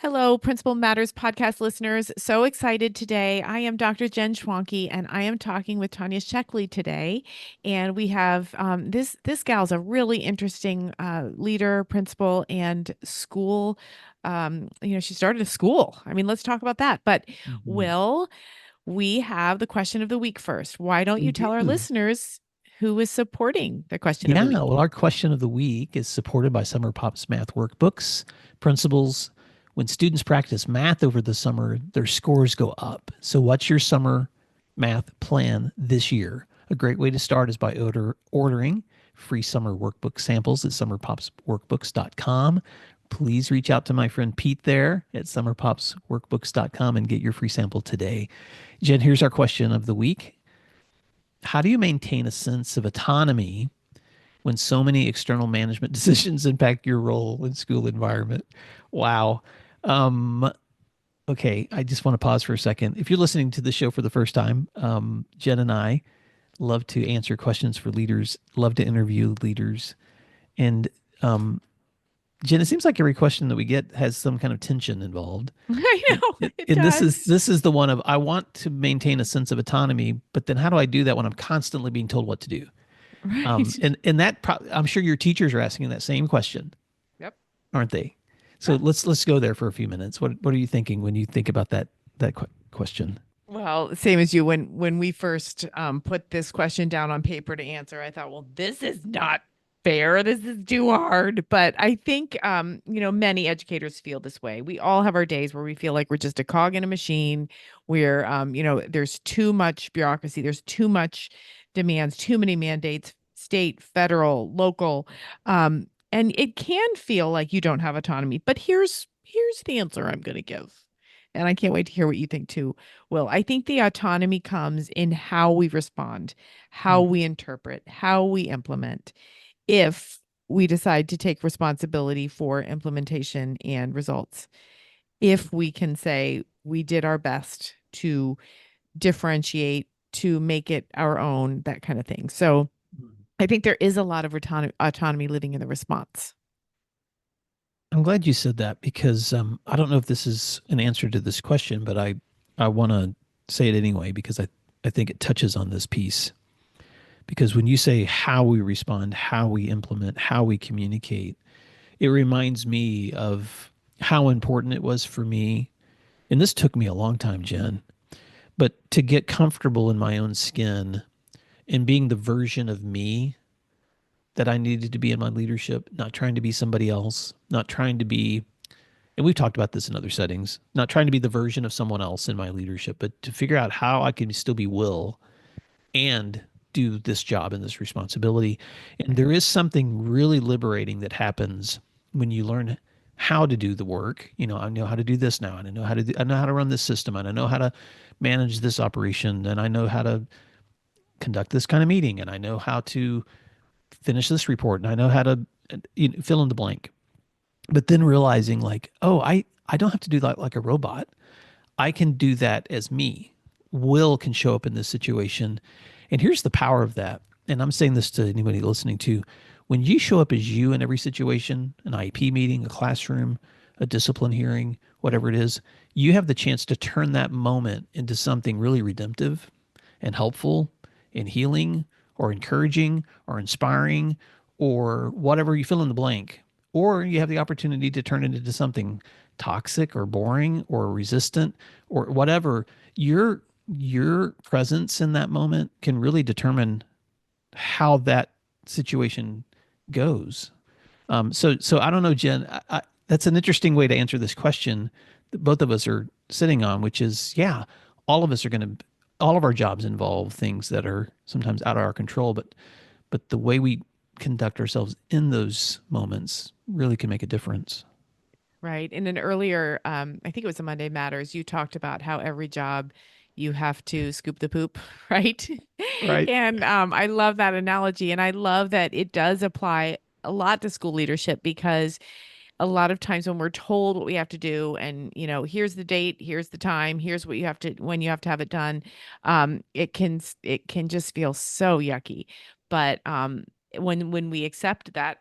Hello, Principal Matters podcast listeners. So excited today. I am Dr. Jen Schwanke, and I am talking with Tanya Sheckley today. And we have this gal's a really interesting leader, principal, and school. She started a school. I mean, let's talk about that. But Mhm. Will, we have the question of the week first. Why don't We you tell our do. listeners who is supporting the question of the Yeah. week? Well, our question of the week is supported by Summer Pop's math workbooks. Principles: when students practice math over the summer, their scores go up. So, what's your summer math plan this year? A great way to start is by ordering free summer workbook samples at summerpopsworkbooks.com. Please reach out to my friend Pete there at summerpopsworkbooks.com and get your free sample today. Jen, here's our question of the week. How do you maintain a sense of autonomy when so many external management decisions impact your role in school environment? Wow. Um, okay, I just want to pause for a second. If you're listening to the show for the first time, Jen and I love to answer questions for leaders, love to interview leaders. And um, Jen, it seems like every question that we get has some kind of tension involved. I And, know it and this is does. this is the one of, I want to maintain a sense of autonomy, but then how do I do that when I'm constantly being told what to do? Right. And that I'm sure your teachers are asking that same question, Yep. aren't they? So let's go there for a few minutes. What are you thinking when you think about that question? Well, same as you. When we first put this question down on paper to answer, I thought, well, this is not fair. This is too hard. But I think many educators feel this way. We all have our days where we feel like we're just a cog in a machine, where there's too much bureaucracy, there's too much demands, too many mandates, state, federal, local, and it can feel like you don't have autonomy. But here's the answer I'm going to give, and I can't wait to hear what you think too. Well, I think the autonomy comes in how we respond, how Mm. we interpret, how we implement. If we decide to take responsibility for implementation and results, if we can say we did our best to differentiate, to make it our own, that kind of thing. So I think there is a lot of autonomy living in the response. I'm glad you said that because I don't know if this is an answer to this question, but I want to say it anyway because I think it touches on this piece. Because when you say how we respond, how we implement, how we communicate, it reminds me of how important it was for me. And this took me a long time, Jen, but to get comfortable in my own skin and being the version of me that I needed to be in my leadership, not trying to be somebody else, not trying to be, and we've talked about this in other settings, not trying to be the version of someone else in my leadership, but to figure out how I can still be Will and do this job and this responsibility. And there is something really liberating that happens when you learn how to do the work. You know, I know how to do this now, and I know how to run this system, and I know how to manage this operation, and I know how to conduct this kind of meeting, and I know how to finish this report, and I know how to fill in the blank. But then realizing like, oh, I don't have to do that like a robot. I can do that as me. Will can show up in this situation. And here's the power of that. And I'm saying this to anybody listening too. When you show up as you in every situation, an IEP meeting, a classroom, a discipline hearing, whatever it is, you have the chance to turn that moment into something really redemptive and helpful and healing or encouraging or inspiring or whatever, you fill in the blank. Or you have the opportunity to turn it into something toxic or boring or resistant or whatever. Your presence in that moment can really determine how that situation goes. So I don't know, Jen. That's an interesting way to answer this question that both of us are sitting on, which is, yeah, all of us are going to, all of our jobs involve things that are sometimes out of our control, but the way we conduct ourselves in those moments really can make a difference. Right. In an earlier, I think it was a Monday Matters, you talked about how every job you have to scoop the poop, right? Right. And I love that analogy. And I love that it does apply a lot to school leadership, because a lot of times when we're told what we have to do, and here's the date, here's the time, here's what you have to, when you have to have it done, it can just feel so yucky. But when we accept that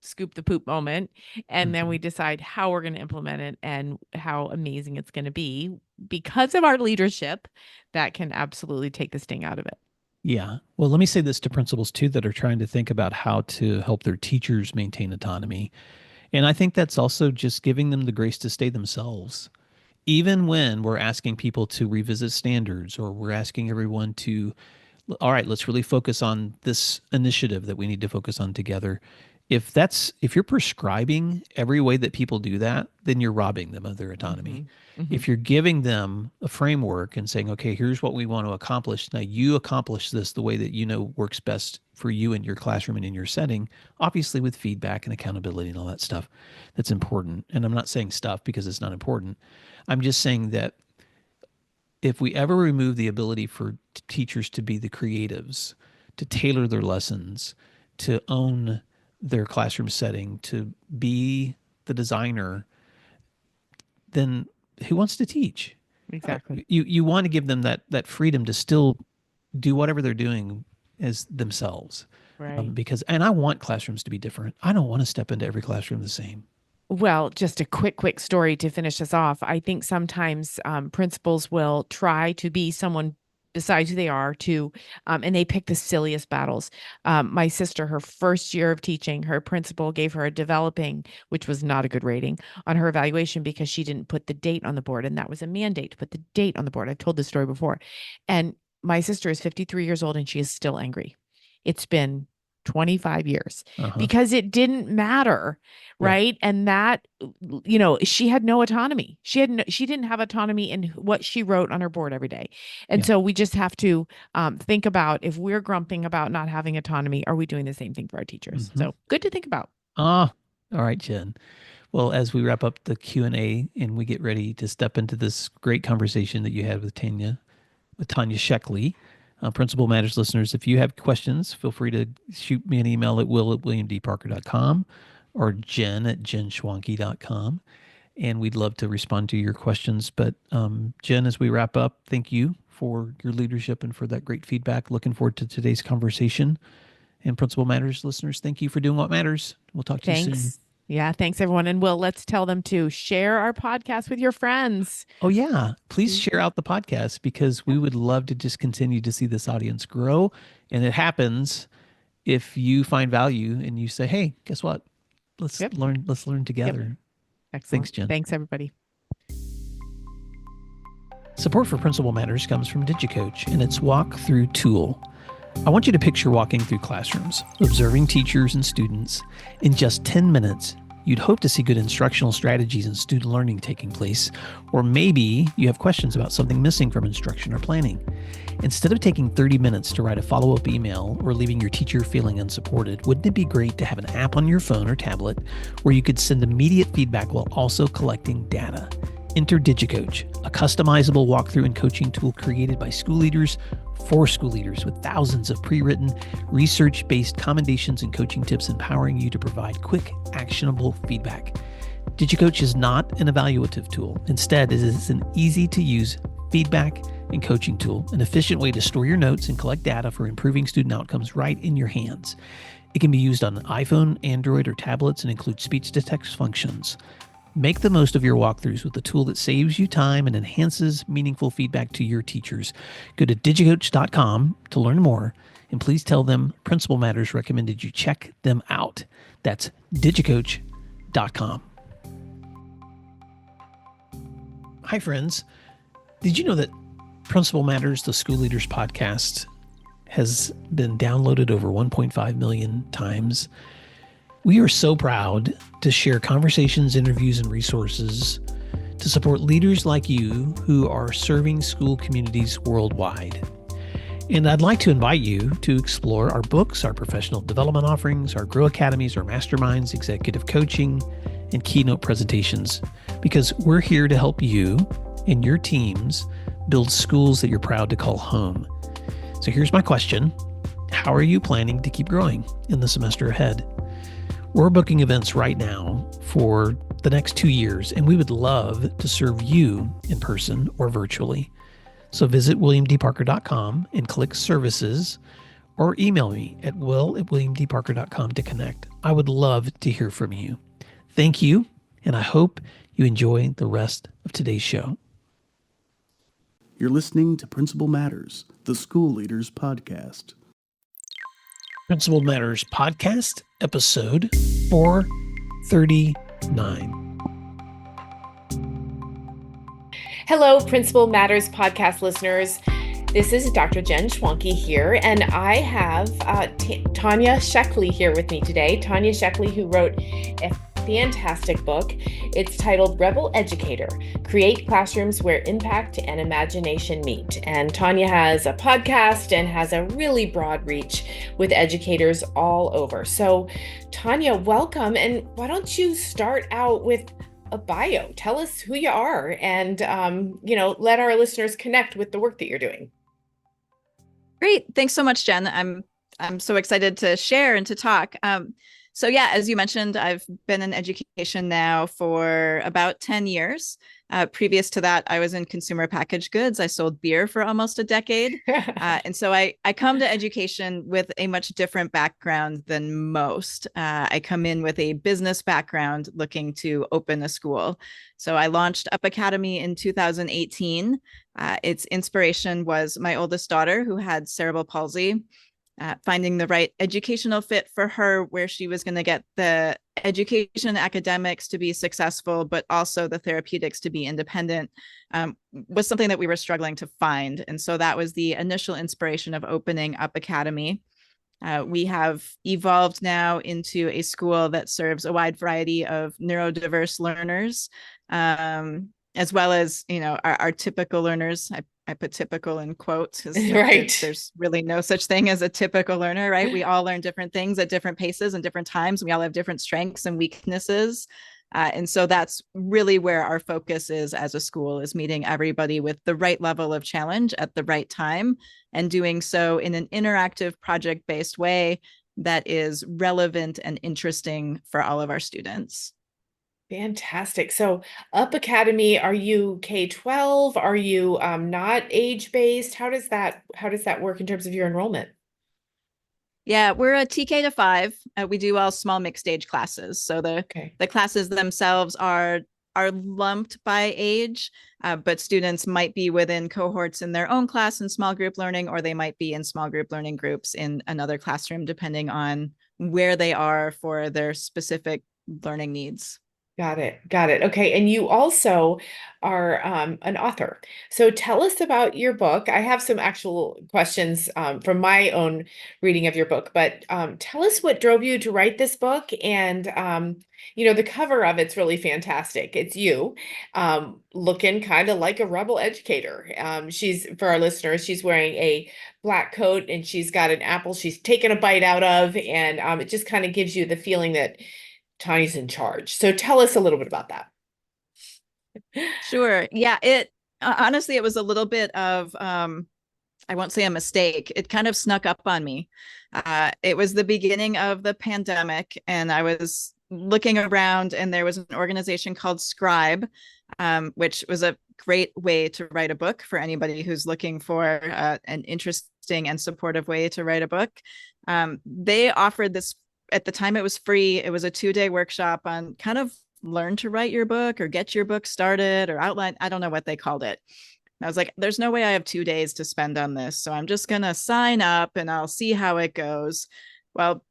scoop the poop moment, and then Mhm. we decide how we're going to implement it and how amazing it's going to be because of our leadership. That can absolutely take the sting out of it. Yeah. Well, let me say this to principals too that are trying to think about how to help their teachers maintain autonomy. And I think that's also just giving them the grace to stay themselves. Even when we're asking people to revisit standards or we're asking everyone to, all right, let's really focus on this initiative that we need to focus on together. If you're prescribing every way that people do that, then you're robbing them of their autonomy. Hmm. Hmm. If you're giving them a framework and saying, okay, here's what we want to accomplish. Now you accomplish this the way that you know works best for you in your classroom and in your setting, obviously with feedback and accountability and all that stuff. That's important. And I'm not saying stuff because it's not important. I'm just saying that if we ever remove the ability for teachers to be the creatives, to tailor their lessons, to own their classroom setting, to be the designer, then who wants to teach? Exactly. You want to give them that freedom to still do whatever they're doing as themselves, Right. because and I want classrooms to be different. I don't want to step into every classroom the same. Well, just a quick story to finish us off. I think sometimes principals will try to be someone besides who they are and they pick the silliest battles. My sister, her first year of teaching, her principal gave her a developing, which was not a good rating on her evaluation because she didn't put the date on the board. And that was a mandate to put the date on the board. I've told this story before. And my sister is 53 years old and she is still angry. It's been 25 years Uh-huh. because it didn't matter, Yeah. right? And that, she had no autonomy. She didn't have autonomy in what she wrote on her board every day. And Yeah. so we just have to think about, if we're grumping about not having autonomy, are we doing the same thing for our teachers? Mm-hmm. So good to think about. Ah, all right, Jen. Well, as we wrap up the Q&A and we get ready to step into this great conversation that you had with Tanya Sheckley, Principal Matters listeners, if you have questions, feel free to shoot me an email at will@williamdparker.com or jen@jenschwanke.com. And we'd love to respond to your questions. But Jen, as we wrap up, thank you for your leadership and for that great feedback. Looking forward to today's conversation. And Principal Matters listeners, thank you for doing what matters. We'll talk to you soon. Thanks. Yeah, thanks everyone. And let's tell them to share our podcast with your friends. Oh, yeah. Please share out the podcast because we would love to just continue to see this audience grow. And it happens if you find value and you say, hey, guess what? Yep. Let's learn Yep. together. Excellent. Thanks, Jen. Thanks, everybody. Support for Principal Matters comes from DigiCoach and its walk-through tool. I want you to picture walking through classrooms, observing teachers and students. In just 10 minutes, you'd hope to see good instructional strategies and student learning taking place, or maybe you have questions about something missing from instruction or planning. Instead of taking 30 minutes to write a follow-up email or leaving your teacher feeling unsupported, wouldn't it be great to have an app on your phone or tablet where you could send immediate feedback while also collecting data? Enter DigiCoach, a customizable walkthrough and coaching tool created by school leaders for school leaders with thousands of pre-written, research-based commendations and coaching tips empowering you to provide quick, actionable feedback. DigiCoach is not an evaluative tool. Instead, it is an easy-to-use feedback and coaching tool, an efficient way to store your notes and collect data for improving student outcomes right in your hands. It can be used on iPhone, Android, or tablets and includes speech-to-text functions. Make the most of your walkthroughs with a tool that saves you time and enhances meaningful feedback to your teachers. Go to digicoach.com to learn more, and please tell them Principal Matters recommended you check them out. That's digicoach.com. Hi, friends. Did you know that Principal Matters, the School Leaders Podcast, has been downloaded over 1.5 million times? We are so proud to share conversations, interviews, and resources to support leaders like you who are serving school communities worldwide. And I'd like to invite you to explore our books, our professional development offerings, our Grow Academies, our masterminds, executive coaching, and keynote presentations, because we're here to help you and your teams build schools that you're proud to call home. So here's my question. How are you planning to keep growing in the semester ahead? We're booking events right now for the next 2 years, and we would love to serve you in person or virtually. So visit williamdparker.com and click services or email me at will@williamdparker.com to connect. I would love to hear from you. Thank you, and I hope you enjoy the rest of today's show. You're listening to Principal Matters, the School Leaders Podcast. Principal Matters Podcast, episode 439. Hello, Principal Matters podcast listeners. This is Dr. Jen Schwanke here, and I have Tanya Sheckley here with me today. Tanya Sheckley, who wrote a fantastic book. It's titled Rebel Educator, Create Classrooms Where Impact and Imagination Meet. And Tanya has a podcast and has a really broad reach with educators all over. So Tanya, welcome. And why don't you start out with a bio? Tell us who you are and, let our listeners connect with the work that you're doing. Great. Thanks so much, Jen. I'm so excited to share and to talk. So yeah, as you mentioned, I've been in education now for about 10 years. Previous to that, I was in consumer packaged goods. I sold beer for almost a decade. And so I come to education with a much different background than most. I come in with a business background looking to open a school. So I launched Up Academy in 2018. Its inspiration was my oldest daughter who had cerebral palsy. Finding the right educational fit for her, where she was going to get the education and academics to be successful, but also the therapeutics to be independent, was something that we were struggling to find. And so that was the initial inspiration of opening Up Academy. We have evolved now into a school that serves a wide variety of neurodiverse learners, as well as, our typical learners. I put typical in quotes because Right. there's really no such thing as a typical learner, right? We all learn different things at different paces and different times. We all have different strengths and weaknesses. And so that's really where our focus is as a school, is meeting everybody with the right level of challenge at the right time, and doing so in an interactive project-based way that is relevant and interesting for all of our students. Fantastic. So Up Academy, are you K-12? Are you not age-based? How does that work in terms of your enrollment? Yeah, we're a TK to 5. We do all small mixed age classes. So the classes themselves are lumped by age, but students might be within cohorts in their own class in small group learning, or they might be in small group learning groups in another classroom, depending on where they are for their specific learning needs. Got it. Okay. And you also are an author. So tell us about your book. I have some actual questions from my own reading of your book, but tell us what drove you to write this book. And, the cover of it's really fantastic. It's you looking kind of like a rebel educator. For our listeners, she's wearing a black coat and she's got an apple she's taken a bite out of. And it just kind of gives you the feeling that Tanya's in charge. So tell us a little bit about that. Sure. Yeah, honestly, it was a little bit of, I won't say a mistake. It kind of snuck up on me. It was the beginning of the pandemic, and I was looking around, and there was an organization called Scribe, which was a great way to write a book for anybody who's looking for an interesting and supportive way to write a book. They offered this. At the time, it was free. It was a 2-day workshop on kind of learn to write your book or get your book started or outline. I don't know what they called it. And I was like, there's no way I have 2 days to spend on this. So I'm just going to sign up and I'll see how it goes. Well,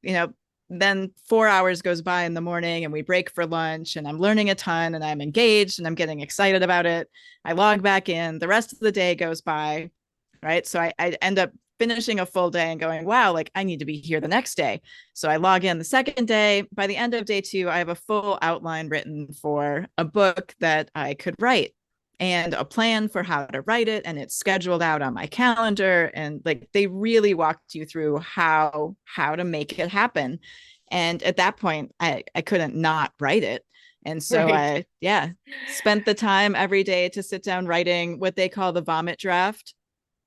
then 4 hours goes by in the morning and we break for lunch and I'm learning a ton and I'm engaged and I'm getting excited about it. I log back in. The rest of the day goes by, right? So I end up finishing a full day and going, wow, like I need to be here the next day. So I log in the second day. By the end of day 2, I have a full outline written for a book that I could write and a plan for how to write it. And it's scheduled out on my calendar. And like they really walked you through how to make it happen. And at that point, I couldn't not write it. And so Right. I spent the time every day to sit down writing what they call the vomit draft,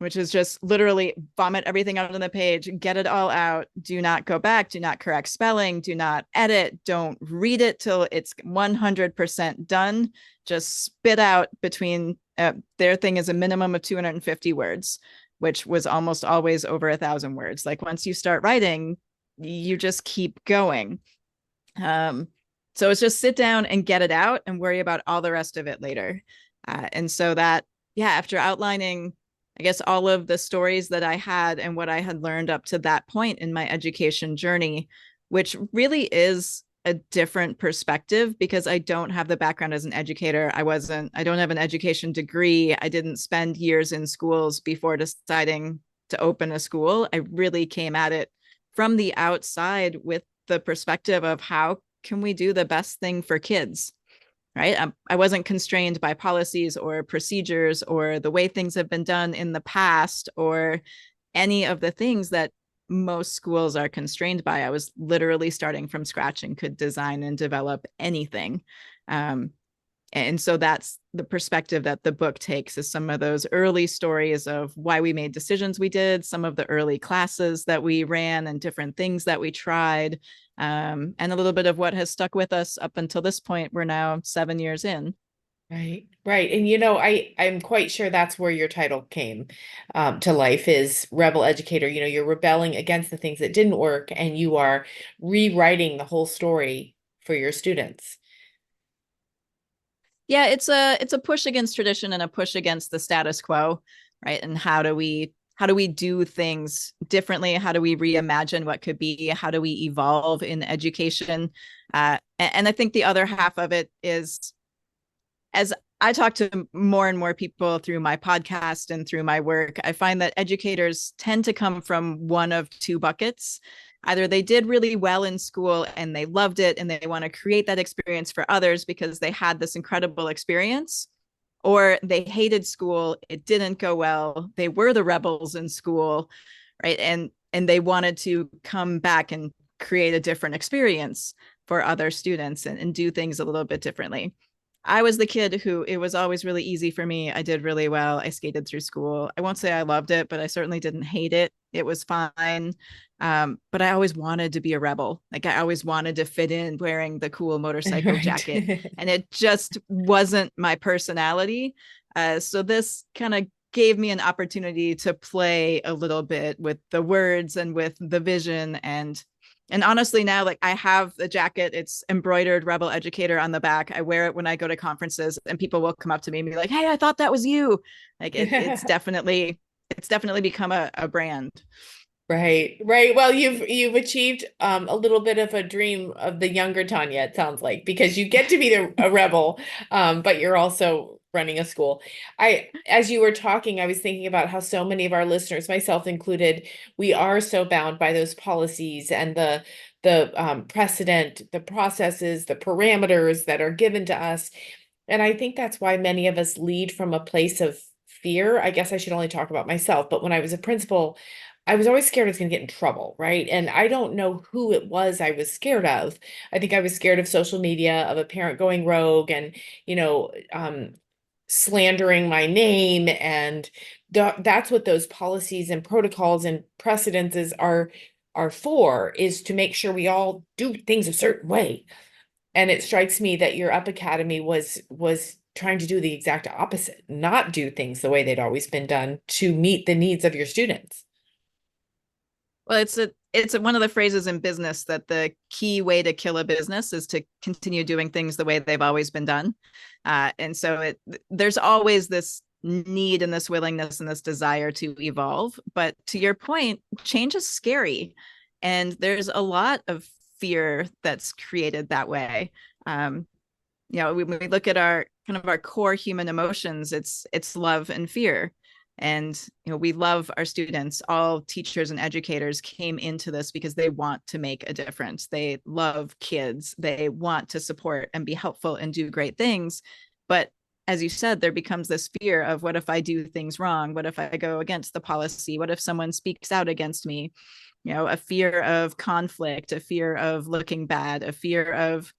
which is just literally vomit everything out on the page, get it all out. Do not go back. Do not correct spelling. Do not edit. Don't read it till it's 100% done. Just spit out between their thing is a minimum of 250 words, which was almost always over 1,000 words. Like once you start writing, you just keep going. So it's just sit down and get it out and worry about all the rest of it later. And so that, yeah, after outlining, I guess, all of the stories that I had and what I had learned up to that point in my education journey, which really is a different perspective because I don't have the background as an educator. I don't have an education degree. I didn't spend years in schools before deciding to open a school. I really came at it from the outside with the perspective of how can we do the best thing for kids, right? I wasn't constrained by policies or procedures or the way things have been done in the past or any of the things that most schools are constrained by. I was literally starting from scratch and could design and develop anything. And so that's the perspective that the book takes, is some of those early stories of why we made decisions we did, some of the early classes that we ran and different things that we tried, and a little bit of what has stuck with us up until this point. We're now 7 years in. Right, right. And I'm quite sure that's where your title came to life, is Rebel Educator. You're rebelling against the things that didn't work and you are rewriting the whole story for your students. Yeah, it's a push against tradition and a push against the status quo, right? And how do we do things differently? How do we reimagine what could be? How do we evolve in education? And I think the other half of it is, as I talk to more and more people through my podcast and through my work, I find that educators tend to come from one of two buckets. Either they did really well in school and they loved it and they want to create that experience for others because they had this incredible experience, or they hated school, it didn't go well, they were the rebels in school, right? And they wanted to come back and create a different experience for other students and do things a little bit differently. I was the kid who, it was always really easy for me. I did really well. I skated through school. I won't say I loved it, but I certainly didn't hate it. It was fine. But I always wanted to be a rebel. Like I always wanted to fit in wearing the cool motorcycle jacket. And it just wasn't my personality. So this kind of gave me an opportunity to play a little bit with the words and with the vision. And honestly, now, like, I have the jacket, it's embroidered Rebel Educator on the back. I wear it when I go to conferences and people will come up to me and be like, "Hey, I thought that was you." Like it's definitely become a brand. Right, right. Well, you've achieved a little bit of a dream of the younger Tanya, it sounds like, because you get to be a rebel, but you're also running a school. As you were talking, I was thinking about how so many of our listeners, myself included, we are so bound by those policies and the precedent, the processes, the parameters that are given to us. And I think that's why many of us lead from a place of fear. I guess I should only talk about myself, but when I was a principal, I was always scared I was going to get in trouble, right? And I don't know who it was I was scared of. I think I was scared of social media, of a parent going rogue and, you know, slandering my name. And that's what those policies and protocols and precedences are for, is to make sure we all do things a certain way. And it strikes me that your Up Academy was trying to do the exact opposite, not do things the way they'd always been done to meet the needs of your students. Well, it's one of the phrases in business that the key way to kill a business is to continue doing things the way they've always been done. And so there's always this need and this willingness and this desire to evolve. But to your point, change is scary. And there's a lot of fear that's created that way. When we look at our kind of our core human emotions, it's love and fear. And we love our students. All teachers and educators came into this because they want to make a difference. They love kids. They want to support and be helpful and do great things. But as you said, there becomes this fear of, what if I do things wrong? What if I go against the policy? What if someone speaks out against me? A fear of conflict, a fear of looking bad, a fear of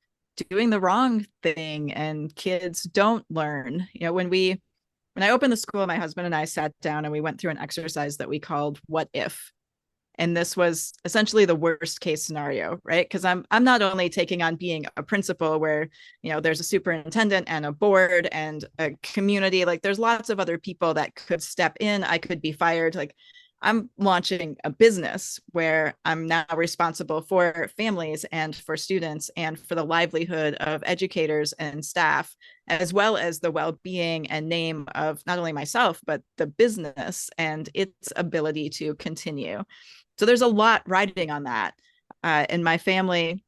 doing the wrong thing. And kids don't learn. When I opened the school, my husband and I sat down and we went through an exercise that we called "What If?" And this was essentially the worst case scenario, right? Because I'm not only taking on being a principal where, there's a superintendent and a board and a community, like there's lots of other people that could step in. I could be fired. Like I'm launching a business where I'm now responsible for families and for students and for the livelihood of educators and staff, as well as the well-being and name of not only myself, but the business and its ability to continue. So there's a lot riding on that. In my family,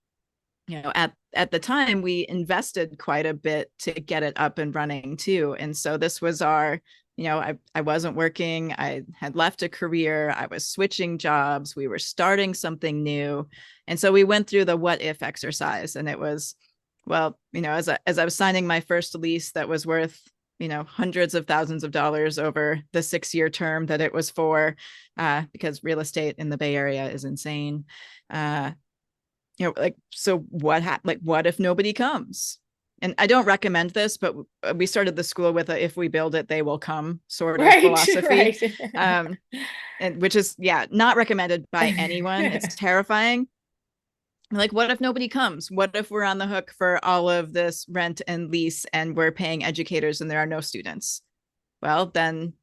at the time, we invested quite a bit to get it up and running too. And so this was our, I wasn't working. I had left a career. I was switching jobs. We were starting something new. And so we went through the what if exercise. And it was, well, as I was signing my first lease that was worth, hundreds of thousands of dollars over the 6-year term that it was for, because real estate in the Bay Area is insane. So what if nobody comes? And I don't recommend this, but we started the school with a, if we build it, they will come sort of philosophy. Right. And which is, not recommended by anyone. It's terrifying. Like, what if nobody comes? What if we're on the hook for all of this rent and lease and we're paying educators and there are no students? Well, then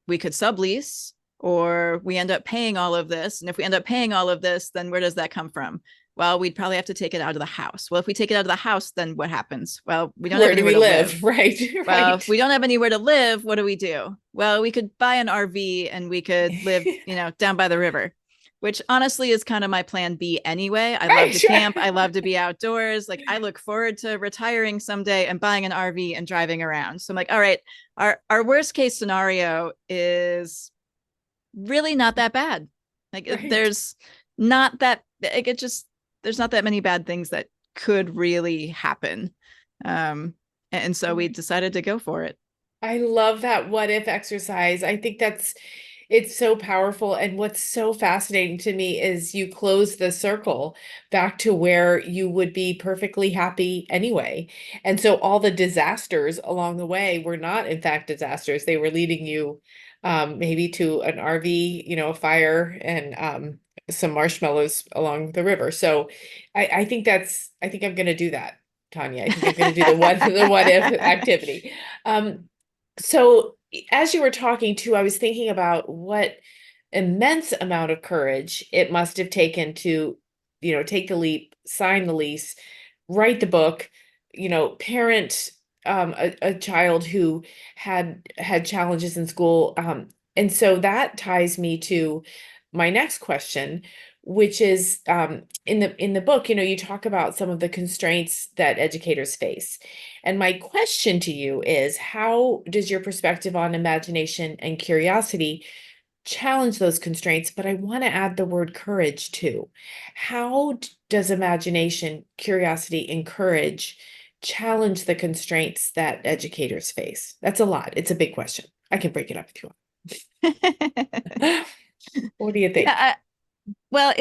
we could sublease, or we end up paying all of this. And if we end up paying all of this, then where does that come from? Well, we'd probably have to take it out of the house. Well, if we take it out of the house, then what happens? Well, we don't have anywhere to live. Right. Well, if we don't have anywhere to live, what do we do? Well, we could buy an RV and we could live, down by the river, which honestly is kind of my plan B anyway. I love to camp. I love to be outdoors. Like, I look forward to retiring someday and buying an RV and driving around. So I'm like, all right, our worst case scenario is really not that bad. Like, there's not that, there's not that many bad things that could really happen. And so we decided to go for it. I love that what if exercise. I think it's so powerful. And what's so fascinating to me is you close the circle back to where you would be perfectly happy anyway. And so all the disasters along the way were not, in fact, disasters. They were leading you maybe to an RV, a fire and some marshmallows along the river. So I think I'm going to do that, Tanya. I think I'm going to do the what if activity. So as you were talking too, I was thinking about what immense amount of courage it must have taken to, take the leap, sign the lease, write the book, parent a child who had challenges in school. And so that ties me to my next question, which is in the book, you talk about some of the constraints that educators face. And my question to you is, how does your perspective on imagination and curiosity challenge those constraints? But I want to add the word courage too. How does imagination, curiosity, and courage challenge the constraints that educators face? That's a lot. It's a big question. I can break it up if you want. What do you think? Well,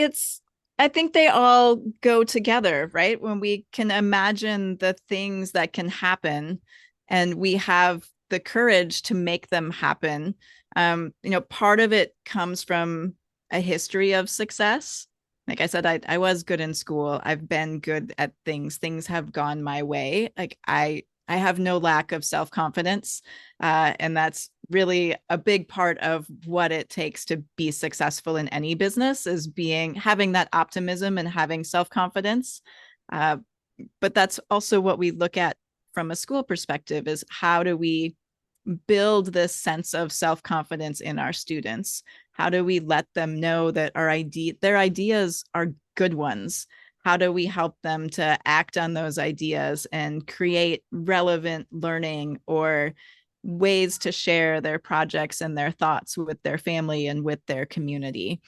I think they all go together, right? When we can imagine the things that can happen and we have the courage to make them happen. Part of it comes from a history of success. Like I said, I was good in school. I've been good at things. Things have gone my way. Like I have no lack of self-confidence. And that's really a big part of what it takes to be successful in any business, is having that optimism and having self-confidence. But that's also what we look at from a school perspective, is how do we build this sense of self-confidence in our students? How do we let them know that their ideas are good ones? How do we help them to act on those ideas and create relevant learning or ways to share their projects and their thoughts with their family and with their community,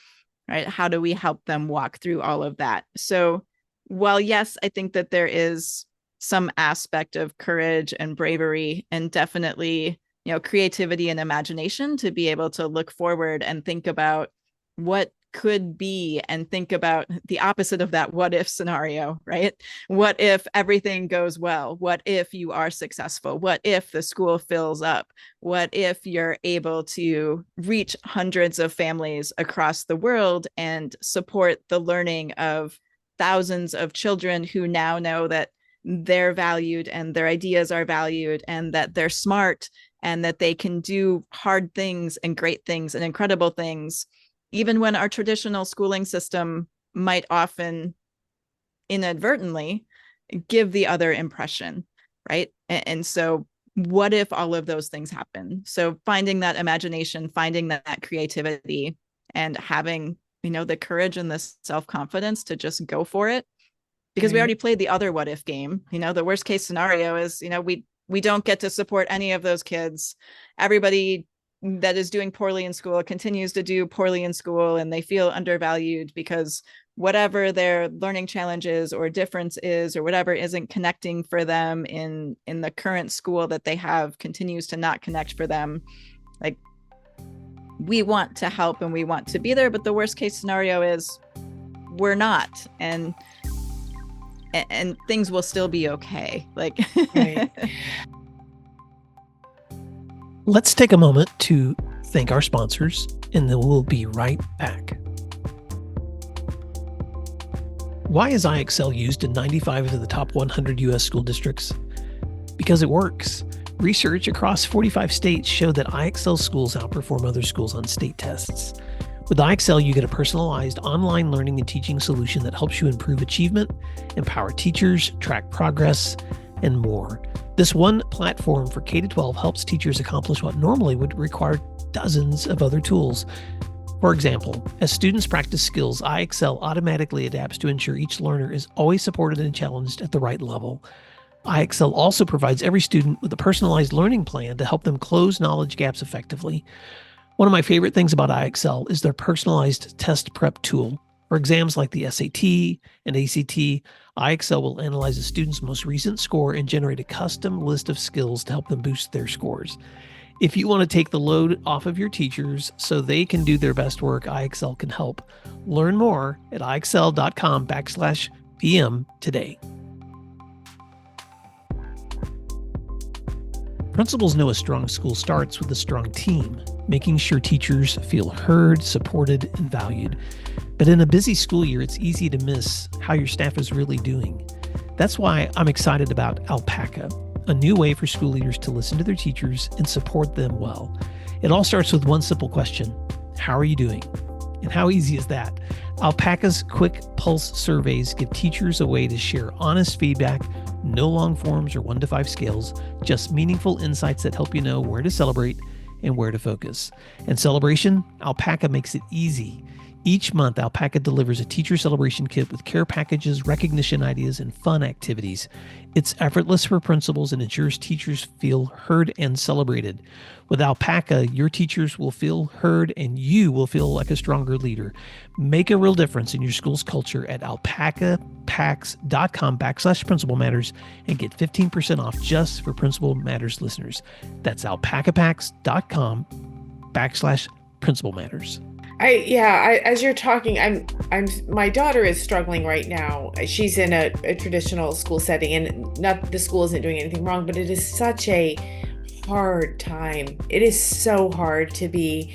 right? How do we help them walk through all of that? So while, yes, I think that there is some aspect of courage and bravery and definitely, creativity and imagination to be able to look forward and think about what could be, and think about the opposite of that what if scenario, right? What if everything goes well? What if you are successful? What if the school fills up? What if you're able to reach hundreds of families across the world and support the learning of thousands of children who now know that they're valued and their ideas are valued and that they're smart and that they can do hard things and great things and incredible things, even when our traditional schooling system might often inadvertently give the other impression, right? And so what if all of those things happen? So finding that imagination, finding that creativity, and having, the courage and the self-confidence to just go for it, because we Right. already played the other what if game. The worst case scenario is, we don't get to support any of those kids. Everybody that is doing poorly in school continues to do poorly in school, and they feel undervalued because whatever their learning challenges or difference is, or whatever isn't connecting for them in the current school that they have, continues to not connect for them. Like, we want to help and we want to be there, but the worst case scenario is we're not, and things will still be okay. Like, Right. Let's take a moment to thank our sponsors, and then we'll be right back. Why is iExcel used in 95 of the top 100 U.S. school districts? Because it works. Research across 45 states showed that iExcel schools outperform other schools on state tests. With iExcel, you get a personalized online learning and teaching solution that helps you improve achievement, empower teachers, track progress, and more. This one platform for K-12 helps teachers accomplish what normally would require dozens of other tools. For example, as students practice skills, iExcel automatically adapts to ensure each learner is always supported and challenged at the right level. iExcel also provides every student with a personalized learning plan to help them close knowledge gaps effectively. One of my favorite things about iExcel is their personalized test prep tool. For exams like the SAT and ACT, iExcel will analyze a student's most recent score and generate a custom list of skills to help them boost their scores. If you want to take the load off of your teachers so they can do their best work, iExcel can help. Learn more at iexcel.com/PM today. Principals know a strong school starts with a strong team, making sure teachers feel heard, supported, and valued. But in a busy school year, it's easy to miss how your staff is really doing. That's why I'm excited about Alpaca, a new way for school leaders to listen to their teachers and support them well. It all starts with one simple question: how are you doing? And how easy is that? Alpaca's quick pulse surveys give teachers a way to share honest feedback, no long forms or 1 to 5 scales, just meaningful insights that help you know where to celebrate and where to focus. And celebration, Alpaca makes it easy. Each month, Alpaca delivers a teacher celebration kit with care packages, recognition ideas, and fun activities. It's effortless for principals and ensures teachers feel heard and celebrated. With Alpaca, your teachers will feel heard and you will feel like a stronger leader. Make a real difference in your school's culture at alpacapacks.com/Principal Matters and get 15% off just for Principal Matters listeners. That's alpacapacks.com/Principal Matters. As you're talking, my daughter is struggling right now. She's in a traditional school setting, and not the school isn't doing anything wrong, but it is such a hard time. It is so hard to be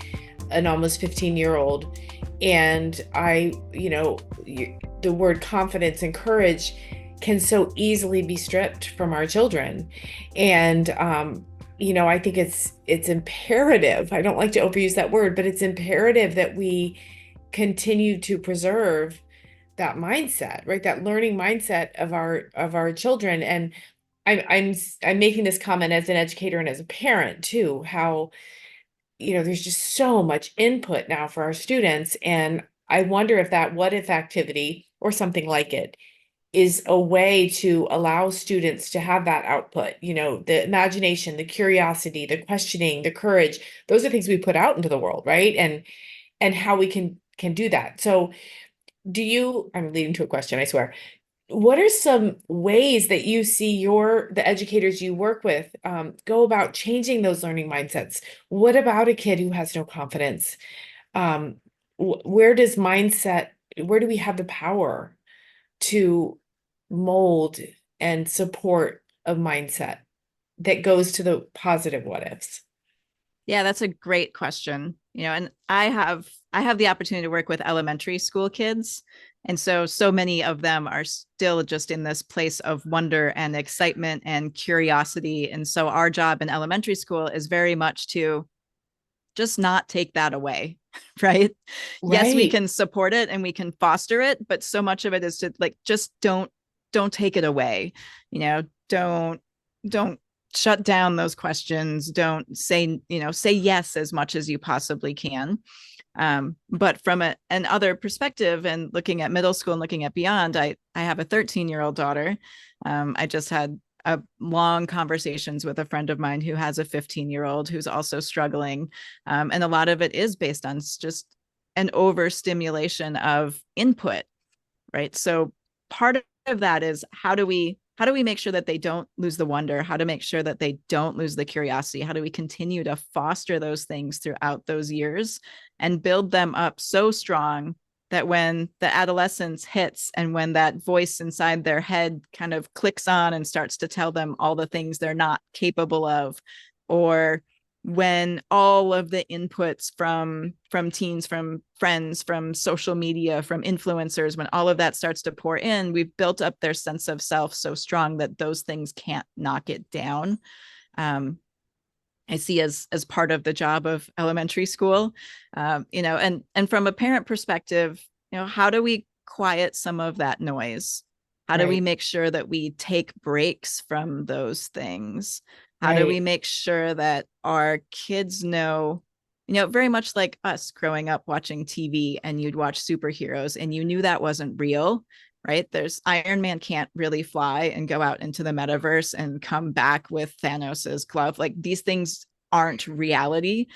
an almost 15-year-old. And the word confidence and courage can so easily be stripped from our children. And, I think it's imperative. I don't like to overuse that word, but it's imperative that we continue to preserve that mindset, right? That learning mindset of our children. And I'm making this comment as an educator and as a parent too, how, there's just so much input now for our students. And I wonder if that what if activity or something like it is a way to allow students to have that output, the imagination, the curiosity, the questioning, the courage. Those are things we put out into the world, right? And how we can do that. So I'm leading to a question, I swear. What are some ways that you see the educators you work with go about changing those learning mindsets? What about a kid who has no confidence? Where do we have the power to mold and support a mindset that goes to the positive what ifs? Yeah, that's a great question. And I have the opportunity to work with elementary school kids, And so many of them are still just in this place of wonder and excitement and curiosity. And so our job in elementary school is very much to just not take that away, right? Yes, we can support it and we can foster it, but so much of it is to like, just don't take it away. Don't shut down those questions. Don't say, say yes as much as you possibly can. But from an other perspective and looking at middle school and looking at beyond, I have a 13-year-old daughter. I just had a long conversations with a friend of mine who has a 15-year-old who's also struggling. And a lot of it is based on just an overstimulation of input, right? So part of that is how do we make sure that they don't lose the wonder? How to make sure that they don't lose the curiosity? How do we continue to foster those things throughout those years and build them up so strong that when the adolescence hits and when that voice inside their head kind of clicks on and starts to tell them all the things they're not capable of, or when all of the inputs from teens, from friends, from social media, from influencers, when all of that starts to pour in, we've built up their sense of self so strong that those things can't knock it down. I see as part of the job of elementary school, and from a parent perspective, how do we quiet some of that noise? How do we make sure that we take breaks from those things? How do we make sure that our kids know, very much like us growing up watching TV and you'd watch superheroes and you knew that wasn't real, right? There's Iron Man can't really fly and go out into the metaverse and come back with Thanos's glove. Like these things aren't reality,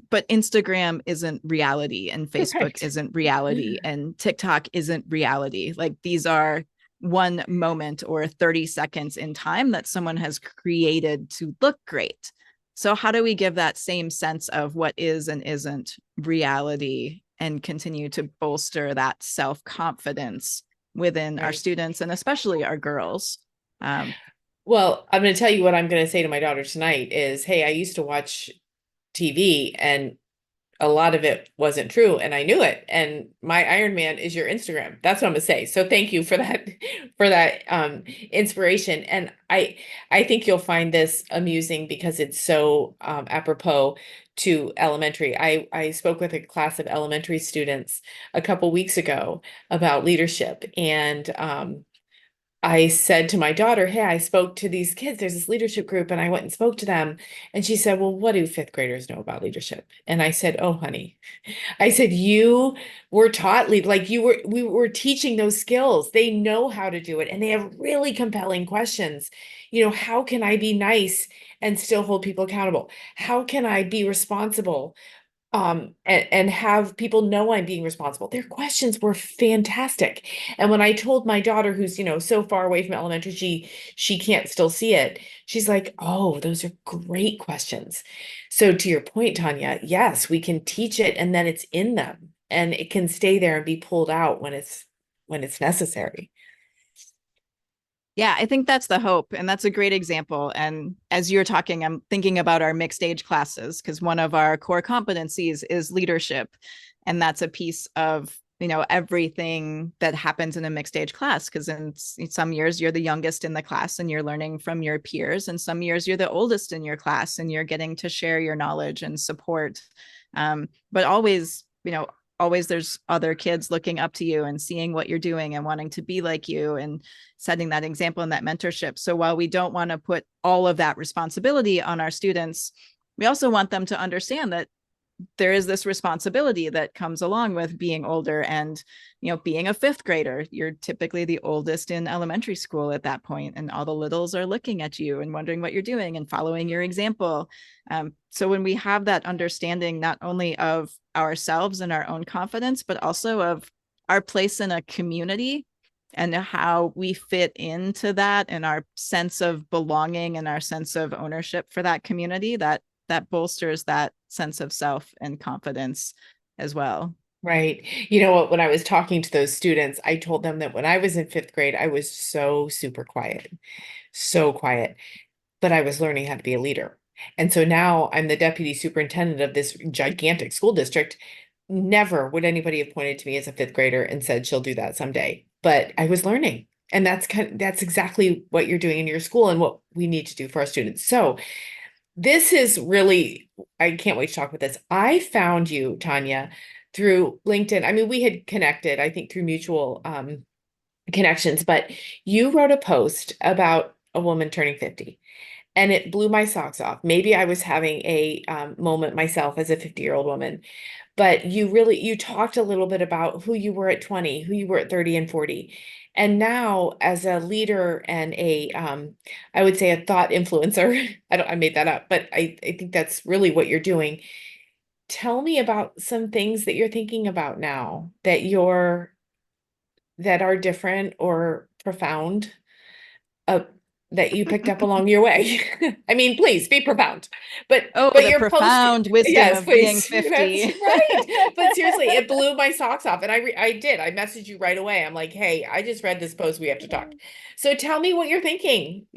but Instagram isn't reality and Facebook isn't reality and TikTok isn't reality. Like these are one moment or 30 seconds in time that someone has created to look great. So how do we give that same sense of what is and isn't reality and continue to bolster that self-confidence within our students and especially our girls? Well, I'm going to tell you what I'm going to say to my daughter tonight is, hey, I used to watch TV and a lot of it wasn't true and I knew it. And my Iron Man is your Instagram. That's what I'm gonna say. So thank you for that, inspiration. And I think you'll find this amusing because it's so apropos to elementary. I spoke with a class of elementary students a couple weeks ago about leadership. And I said to my daughter, hey, I spoke to these kids. There's this leadership group, and I went and spoke to them. And she said, well, what do fifth graders know about leadership? And I said, oh, honey, I said, you were taught like we were teaching those skills. They know how to do it. And they have really compelling questions. How can I be nice and still hold people accountable? How can I be responsible? And have people know I'm being responsible. Their questions were fantastic. And when I told my daughter, who's, so far away from elementary, she can't still see it. She's like, oh, those are great questions. So to your point, Tanya, yes, we can teach it and then it's in them and it can stay there and be pulled out when it's necessary. Yeah, I think that's the hope. And that's a great example. And as you're talking, I'm thinking about our mixed age classes because one of our core competencies is leadership. And that's a piece of, everything that happens in a mixed age class. Because in some years, you're the youngest in the class and you're learning from your peers. And some years, you're the oldest in your class and you're getting to share your knowledge and support. But always there's other kids looking up to you and seeing what you're doing and wanting to be like you and setting that example and that mentorship. So while we don't want to put all of that responsibility on our students, we also want them to understand that there is this responsibility that comes along with being older and, being a fifth grader. You're typically the oldest in elementary school at that point, and all the littles are looking at you and wondering what you're doing and following your example. So when we have that understanding, not only of ourselves and our own confidence, but also of our place in a community and how we fit into that and our sense of belonging and our sense of ownership for that community, that bolsters that sense of self and confidence as well. Right. You know what, when I was talking to those students, I told them that when I was in fifth grade, I was so super quiet, but I was learning how to be a leader. And so now I'm the deputy superintendent of this gigantic school district. never would anybody have pointed to me as a fifth grader and said she'll do that someday. But I was learning. And that's exactly what you're doing in your school and what we need to do for our students. So this is really, I can't wait to talk about this. I found you, Tanya, through LinkedIn. I mean, we had connected, I think, through mutual connections, but you wrote a post about a woman turning 50 and it blew my socks off. Maybe I was having a moment myself as a 50-year-old woman, but you talked a little bit about who you were at 20, who you were at 30 and 40. And now as a leader and a, I would say a thought influencer, I made that up, but I think that's really what you're doing. Tell me about some things that you're thinking about now that are different or profound, uh, that you picked up along your way. I mean, please be profound, Oh, but the your post, profound wisdom yes, of being please. That's 50. right. But seriously, it blew my socks off, and I did. I messaged you right away. I'm like, hey, I just read this post. We have to talk. So tell me what you're thinking.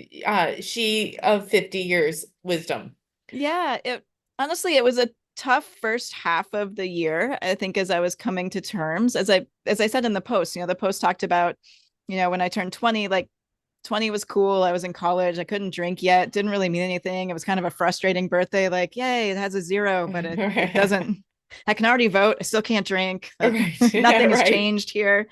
She of 50 years wisdom. Yeah, it honestly, it was a tough first half of the year. I think as I was coming to terms, as I said in the post, the post talked about, when I turned 20, like 20 was cool. I was in college. I couldn't drink yet. Didn't really mean anything. It was kind of a frustrating birthday. Like, yay, it has a 0, but it doesn't. I can already vote. I still can't drink. Like, Right. nothing has Right. changed here.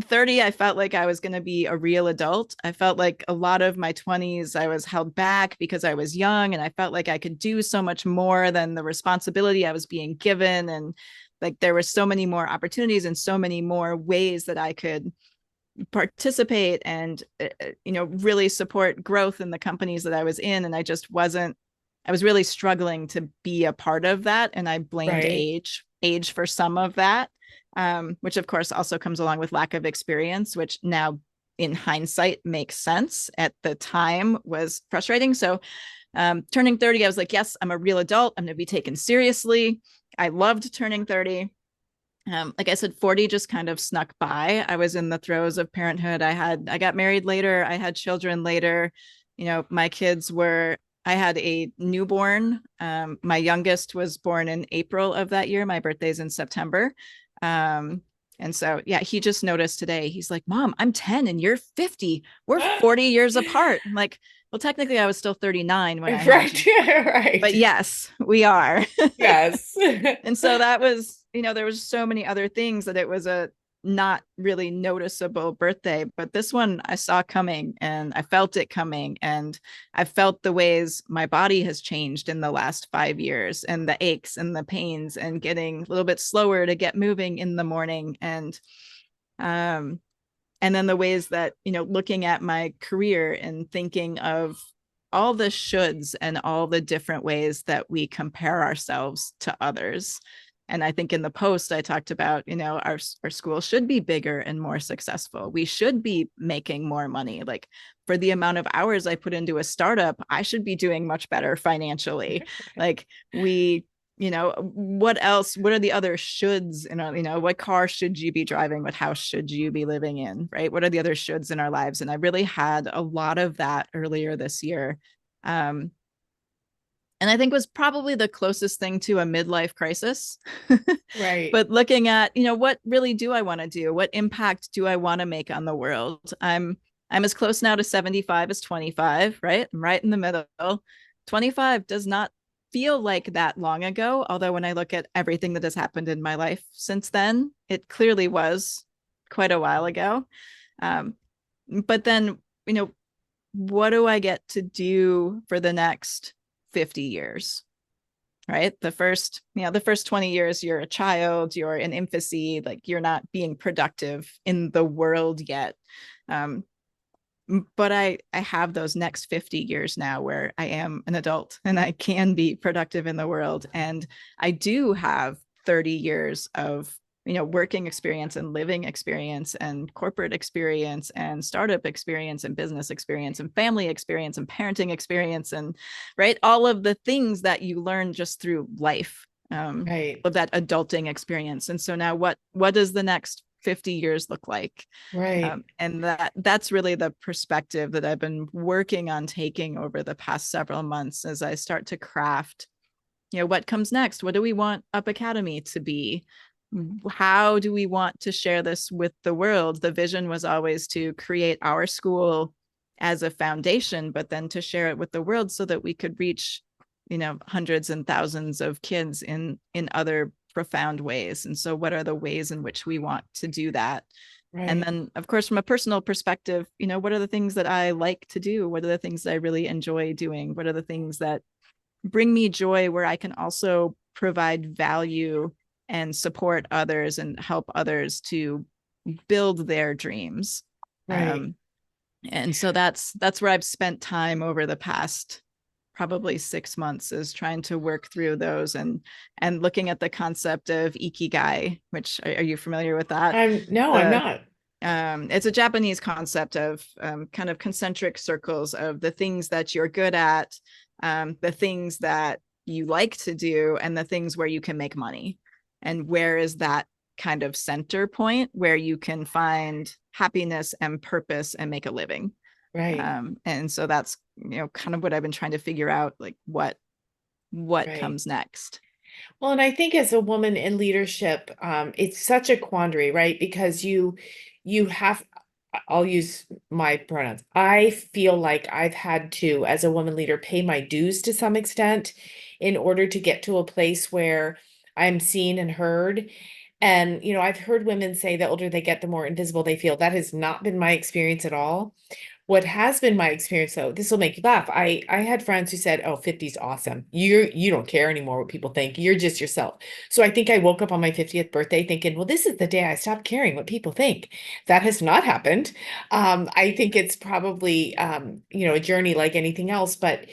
30, I felt like I was going to be a real adult. I felt like a lot of my 20s, I was held back because I was young and I felt like I could do so much more than the responsibility I was being given. And like there were so many more opportunities and so many more ways that I could participate and really support growth in the companies that I was in. And I was really struggling to be a part of that. And I blamed Right. age for some of that, which of course also comes along with lack of experience, which now in hindsight makes sense. At the time was frustrating. So turning 30, I was like, yes, I'm a real adult. I'm going to be taken seriously. I loved turning 30. Like I said, 40 just kind of snuck by. I was in the throes of parenthood. I got married later. I had children later. My kids I had a newborn. My youngest was born in April of that year. My birthday's in September. And so, yeah, he just noticed today. He's like, Mom, I'm 10 and you're 50. We're 40 years apart. I'm like, well, technically I was still 39 when I had Right. you. Right. But yes, we are. Yes. And so that was, there was so many other things that it was a not really noticeable birthday, but this one I saw coming and I felt it coming, and I felt the ways my body has changed in the last 5 years and the aches and the pains and getting a little bit slower to get moving in the morning. And then the ways that, looking at my career and thinking of all the shoulds and all the different ways that we compare ourselves to others. And I think in the post, I talked about, our school should be bigger and more successful. We should be making more money. Like for the amount of hours I put into a startup, I should be doing much better financially. Like what else, what are the other shoulds in our, what car should you be driving? What house should you be living in? Right. What are the other shoulds in our lives? And I really had a lot of that earlier this year. And I think was probably the closest thing to a midlife crisis. Right. But looking at, what really do I want to do? What impact do I want to make on the world? I'm as close now to 75 as 25, right? I'm right in the middle. 25 does not feel like that long ago. Although when I look at everything that has happened in my life since then, it clearly was quite a while ago. But then, what do I get to do for the next 50 years? Right. The first 20 years, you're a child, you're in infancy, like you're not being productive in the world yet. But I have those next 50 years now where I am an adult and I can be productive in the world. And I do have 30 years of, working experience and living experience and corporate experience and startup experience and business experience and family experience and parenting experience and right. All of the things that you learn just through life, Right. of that adulting experience. And so now what does the next 50 years look like? Right. And that's really the perspective that I've been working on taking over the past several months as I start to craft what comes next? What do we want Up Academy to be? How do we want to share this with the world? The vision was always to create our school as a foundation, but then to share it with the world so that we could reach, hundreds and thousands of kids in other profound ways. And so what are the ways in which we want to do that? Right. And then, of course, from a personal perspective, what are the things that I like to do? What are the things that I really enjoy doing? What are the things that bring me joy, where I can also provide value and support others and help others to build their dreams? Right. And so that's where I've spent time over the past probably 6 months, is trying to work through those and looking at the concept of ikigai, which are you familiar with that? I'm not. It's a Japanese concept of kind of concentric circles of the things that you're good at, the things that you like to do, and the things where you can make money. And where is that kind of center point where you can find happiness and purpose and make a living? Right. And so that's, kind of what I've been trying to figure out, like what Right. comes next. Well, and I think as a woman in leadership, it's such a quandary, right? Because you have, I'll use my pronouns. I feel like I've had to, as a woman leader, pay my dues to some extent in order to get to a place where I'm seen and heard. And, I've heard women say the older they get, the more invisible they feel. That has not been my experience at all. What has been my experience, though, this will make you laugh. I had friends who said, "Oh, 50's awesome. You don't care anymore what people think. You're just yourself." So I think I woke up on my 50th birthday thinking, well, this is the day I stopped caring what people think. That has not happened. I think it's probably a journey like anything else, but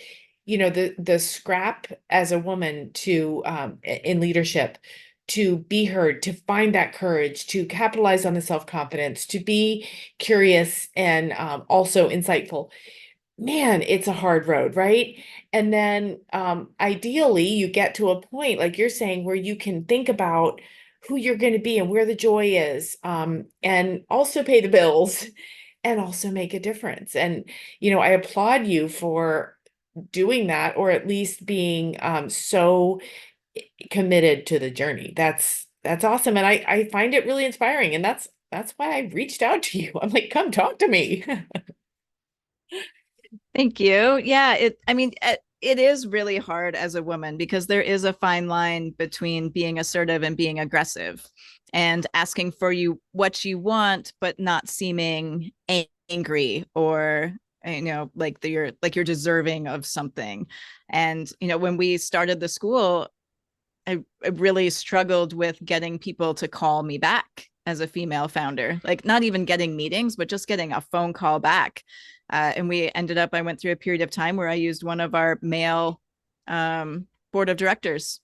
the scrap as a woman to in leadership, to be heard, to find that courage, to capitalize on the self-confidence, to be curious and also insightful. Man, it's a hard road, right? And then ideally you get to a point, like you're saying, where you can think about who you're going to be and where the joy is, and also pay the bills and also make a difference. And, I applaud you for doing that, or at least being so committed to the journey. That's awesome. And I find it really inspiring. And that's why I reached out to you. I'm like, come talk to me. Thank you. Yeah, it is really hard as a woman, because there is a fine line between being assertive and being aggressive, and asking for what you want, but not seeming angry, or like you're deserving of something. And when we started the school, I really struggled with getting people to call me back as a female founder, like not even getting meetings, but just getting a phone call back. And I went through a period of time where I used one of our male board of directors.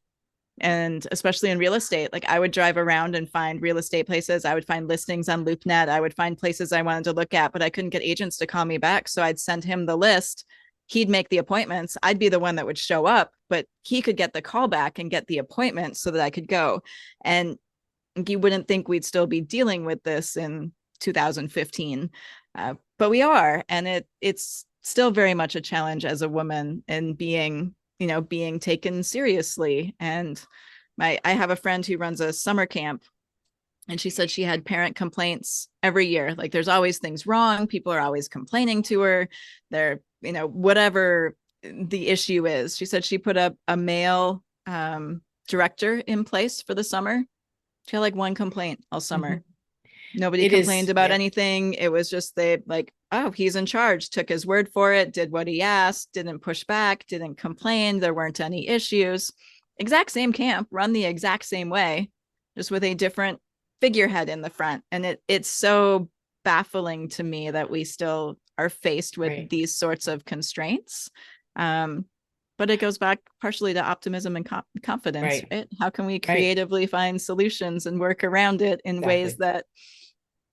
And especially in real estate, like I would drive around and find real estate places. I would find listings on LoopNet. I would find places I wanted to look at, but I couldn't get agents to call me back. So I'd send him the list. He'd make the appointments. I'd be the one that would show up, but he could get the call back and get the appointment so that I could go. And you wouldn't think we'd still be dealing with this in 2015, but we are. And it's still very much a challenge as a woman, and being taken seriously. And I have a friend who runs a summer camp, and she said she had parent complaints every year. Like there's always things wrong. People are always complaining to her. They're, whatever the issue is. She said she put up a male director in place for the summer. She had like one complaint all summer. Nobody complained about anything. It was just oh, he's in charge, took his word for it, did what he asked, didn't push back, didn't complain. There weren't any issues. Exact same camp, run the exact same way, just with a different figurehead in the front. And it's so baffling to me that we still are faced with these sorts of constraints. But it goes back partially to optimism and confidence, right? How can we creatively find solutions and work around it in ways that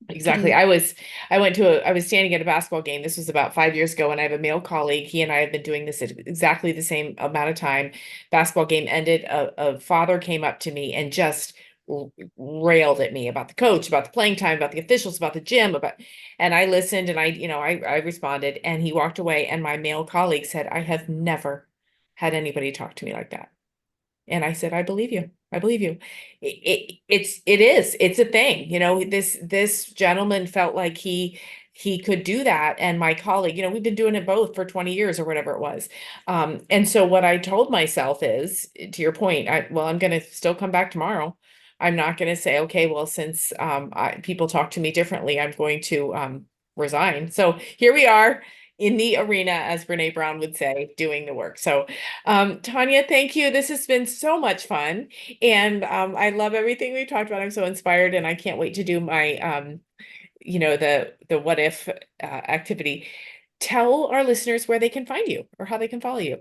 Exactly. I was standing at a basketball game. This was about 5 years ago, and I have a male colleague. He and I have been doing this at exactly the same amount of time. Basketball game ended. A father came up to me and just railed at me about the coach, about the playing time, about the officials, about the gym, and I listened, and I responded, and he walked away. And my male colleague said, "I have never had anybody talk to me like that." And I said, I believe you. I believe you. It's a thing. This gentleman felt like he could do that. And my colleague, we've been doing it both for 20 years or whatever it was. And so what I told myself is, to your point, I'm going to still come back tomorrow. I'm not going to say, okay, well, since people talk to me differently, I'm going to resign. So here we are in the arena, as Brene Brown would say, doing the work. So Tanya, thank you. This has been so much fun. And I love everything we talked about. I'm so inspired, and I can't wait to do my the what if activity. Tell our listeners where they can find you or how they can follow you.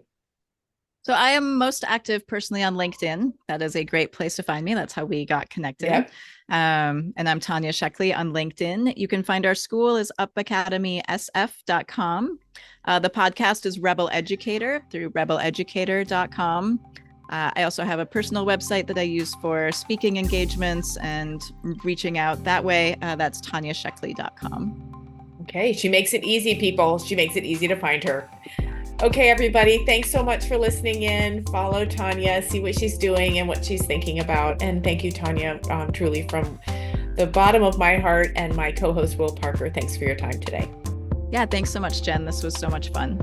So I am most active personally on LinkedIn. That is a great place to find me. That's how we got connected. Yep. And I'm Tanya Sheckley on LinkedIn. You can find our school is upacademysf.com. The podcast is Rebel Educator through rebeleducator.com. I also have a personal website that I use for speaking engagements and reaching out that way. That's tanyasheckley.com. Okay. She makes it easy, people. She makes it easy to find her. Okay, everybody, thanks so much for listening in. Follow Tanya, see what she's doing and what she's thinking about. And thank you, Tanya, truly from the bottom of my heart, and my co-host, Will Parker. Thanks for your time today. Yeah, thanks so much, Jen. This was so much fun.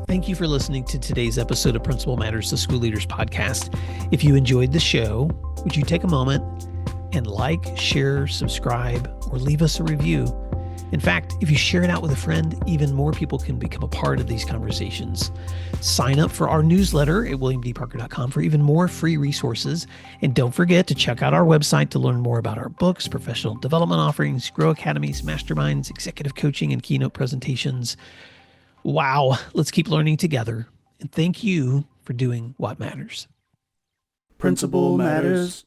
Thank you for listening to today's episode of Principal Matters, the School Leaders Podcast. If you enjoyed the show, would you take a moment and like, share, subscribe, or leave us a review? In fact, if you share it out with a friend, even more people can become a part of these conversations. Sign up for our newsletter at williamdparker.com for even more free resources. And don't forget to check out our website to learn more about our books, professional development offerings, Grow Academies, masterminds, executive coaching, and keynote presentations. Wow, let's keep learning together. And thank you for doing what matters. Principal Matters.